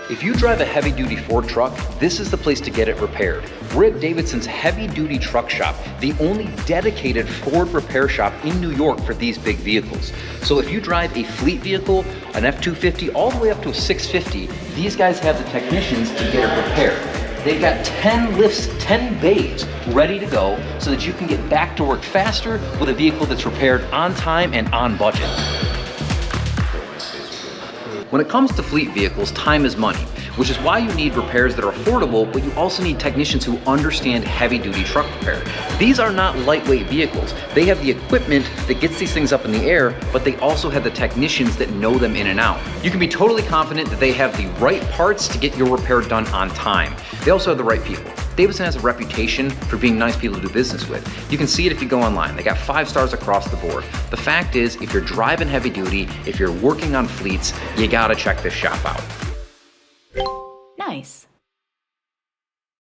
If you drive a heavy-duty Ford truck, this is the place to get it repaired. We're at Davidson's heavy-duty truck shop, the only dedicated Ford repair shop in New York for these big vehicles. So if you drive a fleet vehicle, an F-250, all the way up to a 650, these guys have the technicians to get it repaired. They've got 10 lifts, 10 bays ready to go so that you can get back to work faster with a vehicle that's repaired on time and on budget. When it comes to fleet vehicles, time is money, which is why you need repairs that are affordable, but you also need technicians who understand heavy-duty truck repair. These are not lightweight vehicles. They have the equipment that gets these things up in the air, but they also have the technicians that know them in and out. You can be totally confident that they have the right parts to get your repair done on time. They also have the right people. Davidson has a reputation for being nice people to do business with. You can see it if you go online. They got 5 stars across the board. The fact is, if you're driving heavy duty, if you're working on fleets, you gotta check this shop out. Nice.